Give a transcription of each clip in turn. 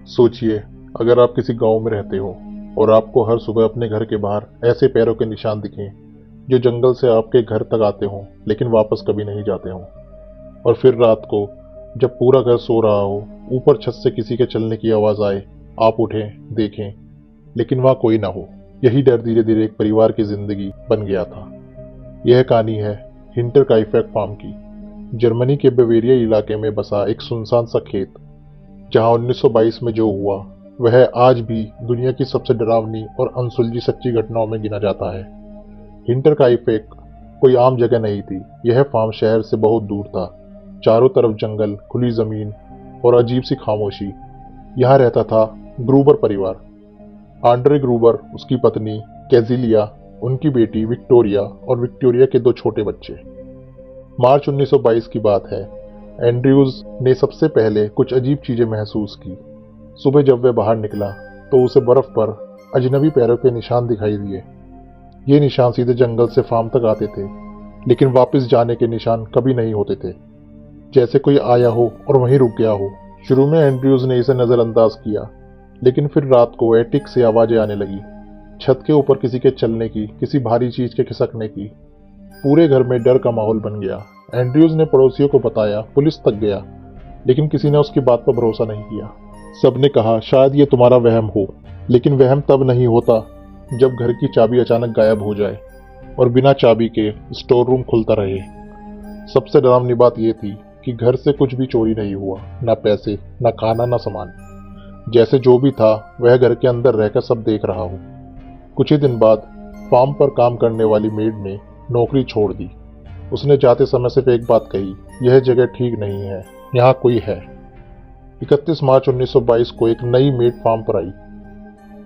सोचिए, अगर आप किसी गांव में रहते हो और आपको हर सुबह अपने घर के बाहर ऐसे पैरों के निशान दिखें जो जंगल से आपके घर तक आते हों लेकिन वापस कभी नहीं जाते हों। और फिर रात को जब पूरा घर सो रहा हो, ऊपर छत से किसी के चलने की आवाज आए, आप उठें, देखें, लेकिन वहां कोई ना हो। यही डर धीरे धीरे एक परिवार की जिंदगी बन गया था। यह कहानी है हिंटरकाइफेक फार्म की। जर्मनी के बवेरिया इलाके में बसा एक सुनसान सा खेत, जहां 1922 में जो हुआ वह आज भी दुनिया की सबसे डरावनी और अनसुलझी सच्ची घटनाओं में गिना जाता है। हिंटरकाइफेक कोई आम जगह नहीं थी। यह फार्म शहर से बहुत दूर था। चारों तरफ जंगल, खुली जमीन और अजीब सी खामोशी। यहाँ रहता था ग्रूबर परिवार। आंड्रे ग्रूबर, उसकी पत्नी कैजिलिया, उनकी बेटी विक्टोरिया और विक्टोरिया के दो छोटे बच्चे। मार्च 1922 की बात है। एंड्रयूज ने सबसे पहले कुछ अजीब चीजें महसूस की। सुबह जब वह बाहर निकला तो उसे बर्फ पर अजनबी पैरों के निशान दिखाई दिए। ये निशान सीधे जंगल से फार्म तक आते थे, लेकिन वापस जाने के निशान कभी नहीं होते थे। जैसे कोई आया हो और वहीं रुक गया हो। शुरू में एंड्रयूज ने इसे नजरअंदाज किया, लेकिन फिर रात को एटिक से आवाजें आने लगी। छत के ऊपर किसी के चलने की, किसी भारी चीज के खिसकने की। पूरे घर में डर का माहौल बन गया। एंड्रयूज ने पड़ोसियों को बताया, पुलिस तक गया, लेकिन किसी ने उसकी बात पर भरोसा नहीं किया। सबने कहा शायद ये तुम्हारा वहम हो, लेकिन वहम तब नहीं होता जब घर की चाबी अचानक गायब हो जाए और बिना चाबी के स्टोर रूम खुलता रहे। सबसे डरावनी बात यह थी कि घर से कुछ भी चोरी नहीं हुआ, ना पैसे, ना खाना, ना सामान। जैसे जो भी था वह घर के अंदर रहकर सब देख रहा हो। कुछ ही दिन बाद फार्म पर काम करने वाली मेड ने नौकरी छोड़ दी। उसने जाते समय सिर्फ एक बात कही, यह जगह ठीक नहीं है, यहाँ कोई है। 31 मार्च 1922 को एक नई मेड फार्म पर आई।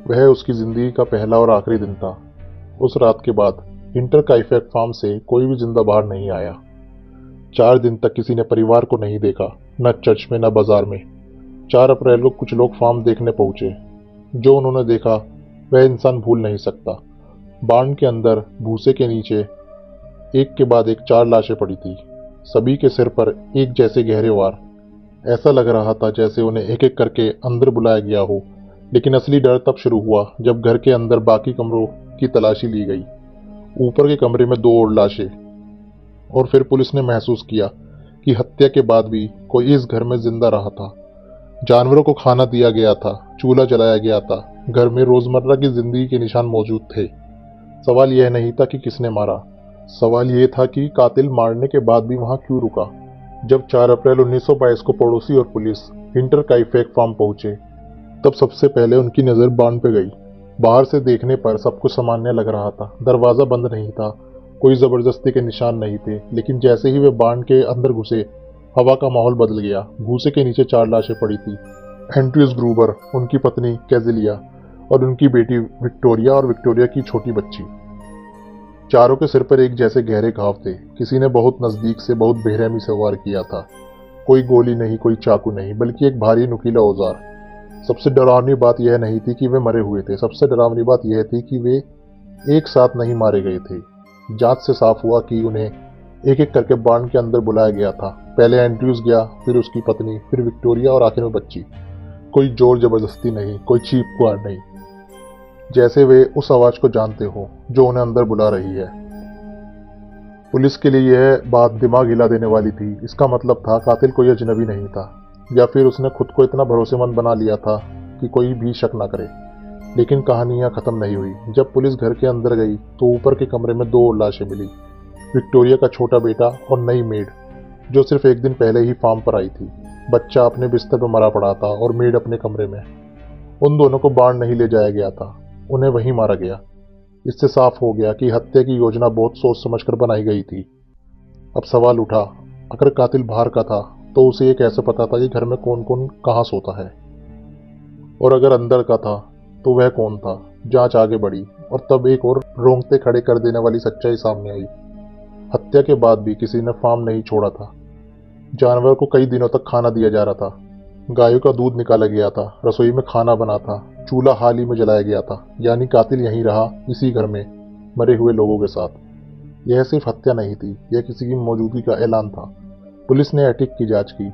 वह उसकी जिंदगी का पहला और आखिरी दिन था। उस रात के बाद हिंटरकाइफेक फार्म से कोई भी जिंदा बाहर नहीं आया। 4 दिन तक किसी ने परिवार को नहीं देखा, न चर्च में, न बाजार में। 4 अप्रैल को कुछ लोग फार्म देखने पहुंचे। जो उन्होंने देखा वह इंसान भूल नहीं सकता। बार्न के अंदर भूसे के नीचे एक के बाद एक 4 लाशें पड़ी थी। सभी के सिर पर एक जैसे गहरे वार। ऐसा लग रहा था जैसे उन्हें एक एक करके अंदर बुलाया गया हो। लेकिन असली डर तब शुरू हुआ जब घर के अंदर बाकी कमरों की तलाशी ली गई। ऊपर के कमरे में 2 और लाशें। और फिर पुलिस ने महसूस किया कि हत्या के बाद भी कोई इस घर में जिंदा रहा था। जानवरों को खाना दिया गया था, चूल्हा जलाया गया था। घर में रोजमर्रा की जिंदगी के निशान मौजूद थे। सवाल यह नहीं था कि किसने मारा, सवाल यह था कि कातिल मारने के बाद भी वहां क्यों रुका। जब 4 अप्रैल 1922 को पड़ोसी और पुलिस हिंटरकाइफेक फार्म पहुंचे, तब सबसे पहले उनकी नजर बार्न पे गई। बाहर से देखने पर सब कुछ सामान्य लग रहा था। दरवाजा बंद नहीं था, कोई जबरदस्ती के निशान नहीं थे। लेकिन जैसे ही वे बार्न के अंदर घुसे, हवा का माहौल बदल गया। भूसे के नीचे 4 लाशें पड़ी थी। एंड्रयूज ग्रूबर, उनकी पत्नी कैजिलिया और उनकी बेटी विक्टोरिया और विक्टोरिया की छोटी बच्ची। चारों के सिर पर एक जैसे गहरे घाव थे। किसी ने बहुत नजदीक से, बहुत बेरहमी से वार किया था। कोई गोली नहीं, कोई चाकू नहीं, बल्कि एक भारी नुकीला औजार। सबसे डरावनी बात यह नहीं थी कि वे मरे हुए थे। सबसे डरावनी बात यह थी कि वे एक साथ नहीं मारे गए थे। जांच से साफ हुआ कि उन्हें एक एक करके बार्न के अंदर बुलाया गया था। पहले एंड्रयूज गया, फिर उसकी पत्नी, फिर विक्टोरिया और आखिर में बच्ची। कोई जोर जबरदस्ती नहीं, कोई चीप गुहार नहीं। जैसे वे उस आवाज को जानते हो जो उन्हें अंदर बुला रही है। पुलिस के लिए यह बात दिमाग हिला देने वाली थी। इसका मतलब था कातिल कोई अजनबी नहीं था, या फिर उसने खुद को इतना भरोसेमंद बना लिया था कि कोई भी शक न करे। लेकिन कहानी यहाँ खत्म नहीं हुई। जब पुलिस घर के अंदर गई तो ऊपर के कमरे में 2 और लाशें मिली। विक्टोरिया का छोटा बेटा और नई मेड, जो सिर्फ एक दिन पहले ही फार्म पर आई थी। बच्चा अपने बिस्तर पर मरा पड़ा था और मेड अपने कमरे में। उन दोनों को बार्न नहीं ले जाया गया था, उन्हें वहीं मारा गया। इससे साफ हो गया कि हत्या की योजना बहुत सोच समझकर बनाई गई थी। अब सवाल उठा, अगर कातिल बाहर का था तो उसे ये कैसे पता था कि घर में कौन कौन कहाँ सोता है? और अगर अंदर का था तो वह कौन था? जांच आगे बढ़ी और तब एक और रोंगटे खड़े कर देने वाली सच्चाई सामने आई। हत्या के बाद भी किसी ने फार्म नहीं छोड़ा था। जानवर को कई दिनों तक खाना दिया जा रहा था। गायों का दूध निकाला गया था, रसोई में खाना बना था, चूल्हा हाल ही में जलाया गया था। यानी कातिल यहीं रहा, इसी घर में, मरे हुए लोगों के साथ। यह सिर्फ हत्या नहीं थी, यह किसी की मौजूदगी का ऐलान था। पुलिस ने एटिक की जांच की।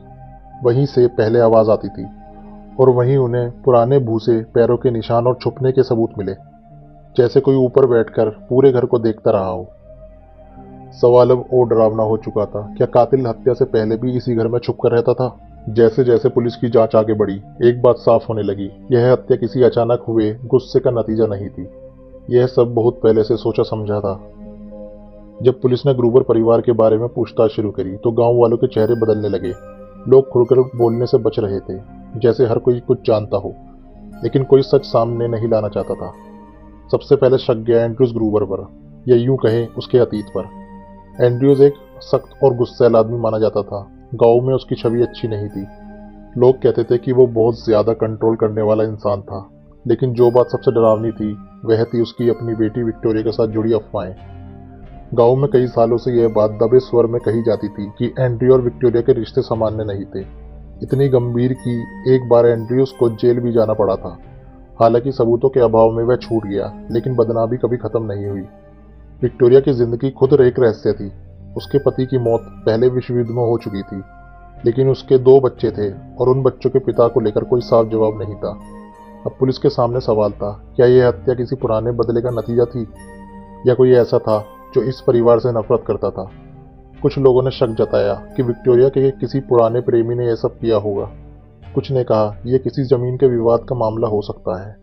वहीं से पहले आवाज आती थी। और वहीं उन्हें पुराने भूसे, पैरों के निशान और छुपने के सबूत मिले, जैसे कोई ऊपर बैठकर पूरे घर को देखता रहा हो। सवाल अब और डरावना हो चुका था। क्या कातिल हत्या से पहले भी इसी घर में छुपकर रहता था? जैसे जैसे पुलिस की जांच आगे बढ़ी, एक बात साफ होने लगी। यह हत्या किसी अचानक हुए गुस्से का नतीजा नहीं थी। यह सब बहुत पहले से सोचा समझा था। जब पुलिस ने ग्रूबर परिवार के बारे में पूछताछ शुरू करी तो गांव वालों के चेहरे बदलने लगे। लोग खुलकर बोलने से बच रहे थे, जैसे हर कोई कुछ जानता हो, लेकिन कोई सच सामने नहीं लाना चाहता था। सबसे पहले शक गया एंड्रूज ग्रूबर पर, या यूं कहें उसके अतीत पर। एंड्रूज एक सख्त और गुस्सैल आदमी माना जाता था। गांव में उसकी छवि अच्छी नहीं थी। लोग कहते थे कि वो बहुत ज्यादा कंट्रोल करने वाला इंसान था, लेकिन जो बात सबसे डरावनी थी वह थी उसकी अपनी बेटी विक्टोरिया के साथ जुड़ी अफवाहें। गांव में कई सालों से यह बात दबे स्वर में कही जाती थी कि एंड्रयू और विक्टोरिया के रिश्ते सामान्य नहीं थे। इतनी गंभीर कि एक बार एंड्रयूस को जेल भी जाना पड़ा था। हालांकि सबूतों के अभाव में वह छूट गया, लेकिन बदनामी कभी खत्म नहीं हुई। विक्टोरिया की जिंदगी खुद एक रहस्य थी। उसके पति की मौत पहले विश्व युद्ध में हो चुकी थी, लेकिन उसके 2 बच्चे थे और उन बच्चों के पिता को लेकर कोई साफ जवाब नहीं था। अब पुलिस के सामने सवाल था, क्या यह हत्या किसी पुराने बदले का नतीजा थी, या कोई ऐसा था जो इस परिवार से नफरत करता था? कुछ लोगों ने शक जताया कि विक्टोरिया के किसी पुराने प्रेमी ने यह सब किया होगा। कुछ ने कहा यह किसी जमीन के विवाद का मामला हो सकता है,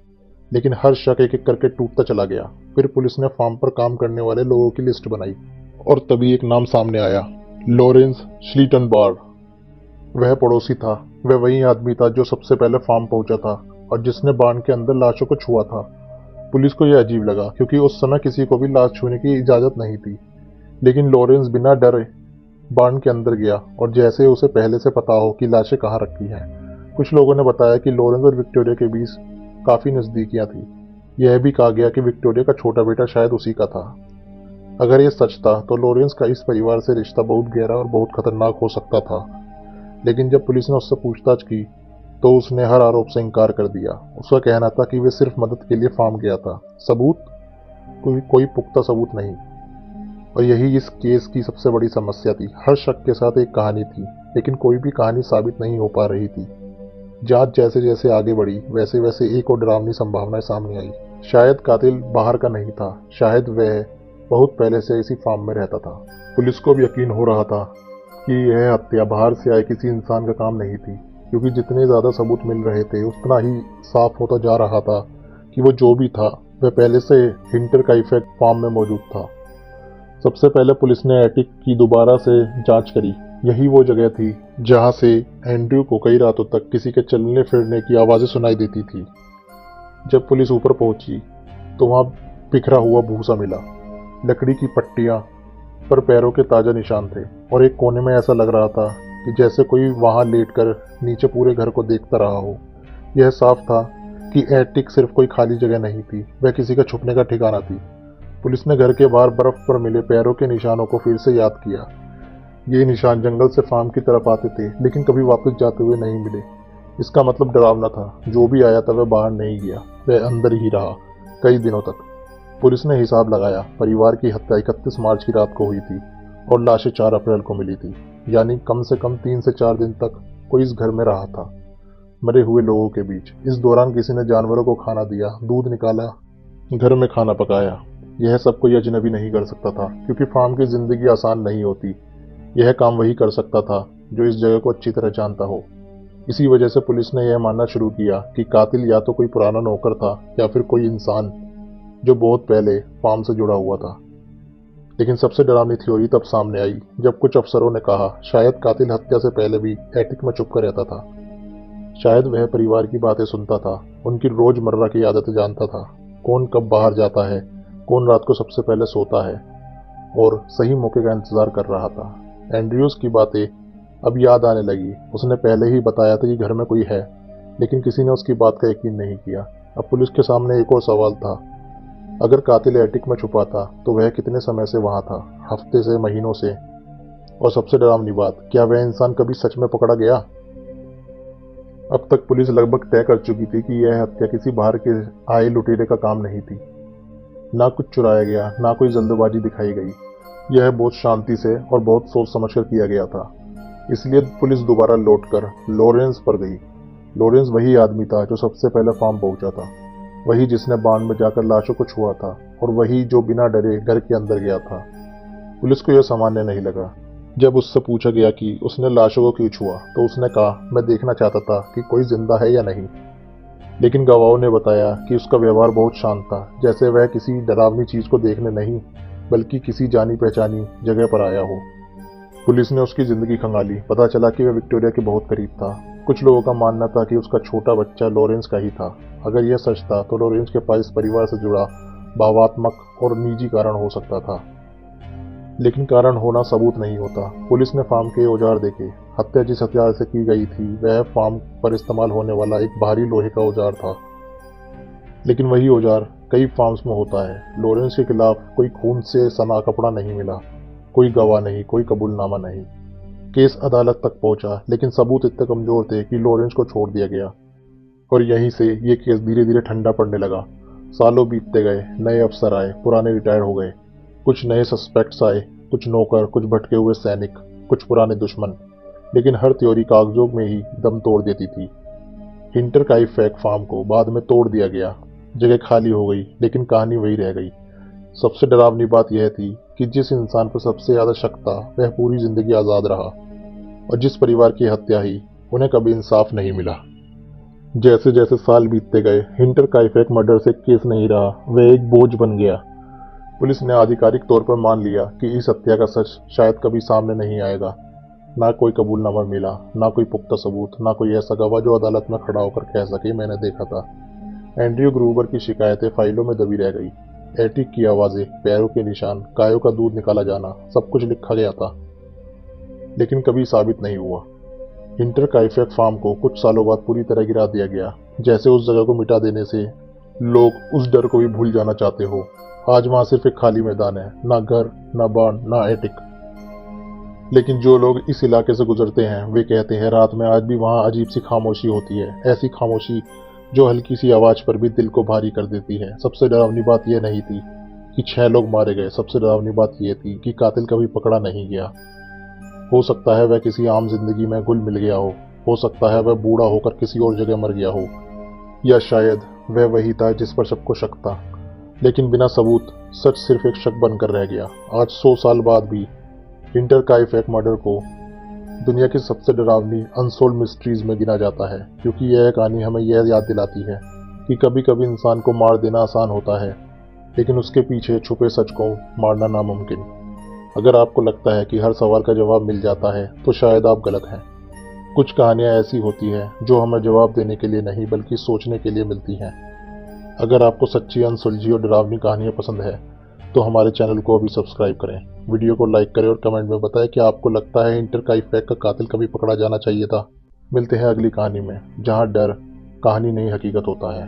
लेकिन हर शक एक एक करके टूटता चला गया। फिर पुलिस ने फार्म पर काम करने वाले लोगों की लिस्ट बनाई और तभी एक नाम सामने आया, लॉरेंस श्लीटनबार्ड। वह पड़ोसी था। वह वही आदमी था जो सबसे पहले फार्म पहुंचा था और जिसने बाण के अंदर लाशों को छुआ था। पुलिस को यह अजीब लगा, क्योंकि उस समय किसी को भी लाश छूने की इजाजत नहीं थी। लेकिन लॉरेंस बिना डरे बाण के अंदर गया, और जैसे उसे पहले से पता हो कि लाशें कहाँ रखी हैं। कुछ लोगों ने बताया कि लॉरेंस और विक्टोरिया के बीच काफी नजदीकियां थी। यह भी कहा गया कि विक्टोरिया का छोटा बेटा शायद उसी का था। अगर यह सच था तो लॉरेंस का इस परिवार से रिश्ता बहुत गहरा और बहुत खतरनाक हो सकता था। लेकिन जब पुलिस ने उससे पूछताछ की तो उसने हर आरोप से इनकार कर दिया। उसका कहना था कि वह सिर्फ मदद के लिए फार्म गया था। सबूत? कोई पुख्ता सबूत नहीं। और यही इस केस की सबसे बड़ी समस्या थी। हर शक के साथ एक कहानी थी, लेकिन कोई भी कहानी साबित नहीं हो पा रही थी। जांच जैसे जैसे आगे बढ़ी, वैसे वैसे एक और डरावनी संभावना सामने आई। शायद कातिल बाहर का नहीं था, शायद वह बहुत पहले से इसी फार्म में रहता था। पुलिस को भी यकीन हो रहा था कि यह हत्या बाहर से आए किसी इंसान का काम नहीं थी, क्योंकि जितने ज्यादा सबूत मिल रहे थे उतना ही साफ होता जा रहा था कि वो जो भी था वह पहले से हिंटर का इफेक्ट फार्म में मौजूद था। सबसे पहले पुलिस ने एटिक की दोबारा से जांच करी। यही वो जगह थी जहां से एंड्रयू को कई रातों तक किसी के चलने फिरने की आवाजें सुनाई देती थी। जब पुलिस ऊपर पहुंची तो वहां बिखरा हुआ भूसा मिला, लकड़ी की पट्टियां पर पैरों के ताजा निशान थे, और एक कोने में ऐसा लग रहा था कि जैसे कोई वहां लेटकर नीचे पूरे घर को देखता रहा हो। यह साफ था कि एटिक सिर्फ कोई खाली जगह नहीं थी, वह किसी का छुपने का ठिकाना थी। पुलिस ने घर के बाहर बर्फ पर मिले पैरों के निशानों को फिर से याद किया। ये निशान जंगल से फार्म की तरफ आते थे, लेकिन कभी वापस जाते हुए नहीं मिले। इसका मतलब डरावना था। जो भी आया था वह बाहर नहीं गया, वह अंदर ही रहा कई दिनों तक। पुलिस ने हिसाब लगाया। परिवार की हत्या 31 मार्च की रात को हुई थी और लाशें 4 अप्रैल को मिली थी, यानी कम से कम 3 से 4 दिन तक कोई इस घर में रहा था, मरे हुए लोगों के बीच। इस दौरान किसी ने जानवरों को खाना दिया, दूध निकाला, घर में खाना पकाया। यह सब कोई अजनबी नहीं कर सकता था, क्योंकि फार्म की जिंदगी आसान नहीं होती। यह काम वही कर सकता था जो इस जगह को अच्छी तरह जानता हो। इसी वजह से पुलिस ने यह मानना शुरू किया कि कातिल या तो कोई पुराना नौकर था या फिर कोई इंसान जो बहुत पहले फार्म से जुड़ा हुआ था। लेकिन सबसे डरावनी थ्योरी तब सामने आई जब कुछ अफसरों ने कहा शायद कातिल हत्या से पहले भी एटिक में छुपकर रहता था। शायद वह परिवार की बातें सुनता था, उनकी रोजमर्रा की आदतें जानता था, कौन कब बाहर जाता है, कौन रात को सबसे पहले सोता है, और सही मौके का इंतजार कर रहा था। एंड्रयूस की बातें अब याद आने लगी। उसने पहले ही बताया था कि घर में कोई है, लेकिन किसी ने उसकी बात का यकीन नहीं किया। अब पुलिस के सामने एक और सवाल था, अगर कातिल एटिक में छुपा था तो वह कितने समय से वहां था? हफ्ते से, महीनों से? और सबसे डरावनी बात, क्या वह इंसान कभी सच में पकड़ा गया? अब तक पुलिस लगभग तय कर चुकी थी कि यह हत्या किसी बाहर के आए लुटेरे का काम नहीं थी। ना कुछ चुराया गया, ना कोई जल्दबाजी दिखाई गई। यह बहुत शांति से और बहुत सोच समझकर किया गया था। इसलिए पुलिस दोबारा लौटकर लॉरेंस पर गई। लॉरेंस वही आदमी था जो सबसे पहले फार्म पहुंचा था, वही जिसने बांध में जाकर लाशों को छुआ था और वही जो बिना डरे घर के अंदर गया था। पुलिस को यह सामान्य नहीं लगा। जब उससे पूछा गया कि उसने लाशों को क्यों छुआ तो उसने कहा, मैं देखना चाहता था कि कोई जिंदा है या नहीं। लेकिन गवाहों ने बताया कि उसका व्यवहार बहुत शांत था, जैसे वह किसी डरावनी चीज को देखने नहीं बल्कि किसी जानी पहचानी जगह पर आया हो। पुलिस ने उसकी जिंदगी खंगाली। पता चला कि वह विक्टोरिया के बहुत करीब था। कुछ लोगों का मानना था कि उसका छोटा बच्चा लॉरेंस का ही था। अगर यह सच था तो लॉरेंस के पास इस परिवार से जुड़ा भावनात्मक और निजी कारण हो सकता था, लेकिन कारण होना सबूत नहीं होता। पुलिस ने फार्म के औजार देखे। हत्या जिस हथियार से की गई थी वह फार्म पर इस्तेमाल होने वाला एक भारी लोहे का औजार था, लेकिन वही औजार कई फार्म्स में होता है। लॉरेंस के खिलाफ कोई खून से सना कपड़ा नहीं मिला, कोई गवाह नहीं, कोई कबूलनामा नहीं। केस अदालत तक पहुंचा, लेकिन सबूत इतने कमजोर थे कि लॉरेंस को छोड़ दिया गया और यहीं से ये केस धीरे धीरे ठंडा पड़ने लगा। सालों बीतते गए, नए अफसर आए, पुराने रिटायर हो गए, कुछ नए सस्पेक्ट्स आए, कुछ नौकर, कुछ भटके हुए सैनिक, कुछ पुराने दुश्मन, लेकिन हर थ्योरी कागजों में ही दम तोड़ देती थी। हिंटरकाइफेक फार्म को बाद में तोड़ दिया गया, जगह खाली हो गई, लेकिन कहानी वही रह गई। सबसे डरावनी बात यह थी कि जिस इंसान पर सबसे ज्यादा शक था वह पूरी जिंदगी आजाद रहा, और जिस परिवार की हत्या ही उन्हें कभी इंसाफ नहीं मिला। जैसे जैसे साल बीतते गए, हिंटरकाइफेक मर्डर से केस नहीं रहा, वह एक बोझ बन गया। पुलिस ने आधिकारिक तौर पर मान लिया कि इस हत्या का सच शायद कभी सामने नहीं आएगा। ना कोई कबूलनामा मिला, ना कोई पुख्ता सबूत, ना कोई ऐसा गवाह जो अदालत में खड़ा होकर कह सके मैंने देखा था। एंड्रयू ग्रूवर की शिकायतें फाइलों में दबी रह गई। एटिक की आवाजें, पैरों के निशान, गायों का दूध निकाला जाना, सब कुछ लिखा गया था, लेकिन कभी साबित नहीं हुआ। हिंटरकाइफेक फार्म को कुछ सालों बाद पूरी तरह गिरा दिया गया, जैसे उस जगह को मिटा देने से लोग उस डर को भी भूल जाना चाहते हो। आज वहां सिर्फ एक खाली मैदान है, ना घर, ना बाण, ना एटिक। लेकिन जो लोग इस इलाके से गुजरते हैं वे कहते हैं रात में आज भी वहां अजीब सी खामोशी होती है, ऐसी खामोशी जो हल्की सी आवाज पर भी दिल को भारी कर देती है। सबसे डरावनी बात यह नहीं थी कि 6 लोग मारे गए, सबसे डरावनी बात यह थी कि कातिल कभी पकड़ा नहीं गया। हो सकता है वह किसी आम जिंदगी में घुल मिल गया हो सकता है वह बूढ़ा होकर किसी और जगह मर गया हो, या शायद वह वही था जिस पर सबको शक था, लेकिन बिना सबूत सच सिर्फ एक शक बनकर रह गया। आज 100 साल बाद भी हिंटरकाइफेक मर्डर को दुनिया की सबसे डरावनी अनसोल्ड मिस्ट्रीज में गिना जाता है, क्योंकि यह कहानी हमें यह याद दिलाती है कि कभी कभी इंसान को मार देना आसान होता है, लेकिन उसके पीछे छुपे सच को मारना नामुमकिन। अगर आपको लगता है कि हर सवाल का जवाब मिल जाता है तो शायद आप गलत हैं। कुछ कहानियां ऐसी होती हैं जो हमें जवाब देने के लिए नहीं बल्कि सोचने के लिए मिलती हैं। अगर आपको सच्ची, अनसुलझी और डरावनी कहानियां पसंद है तो हमारे चैनल को अभी सब्सक्राइब करें, वीडियो को लाइक करें और कमेंट में बताएं कि आपको लगता है हिंटरकाइफेक का कातिल कभी पकड़ा जाना चाहिए था। मिलते हैं अगली कहानी में, जहां डर कहानी नहीं हकीकत होता है।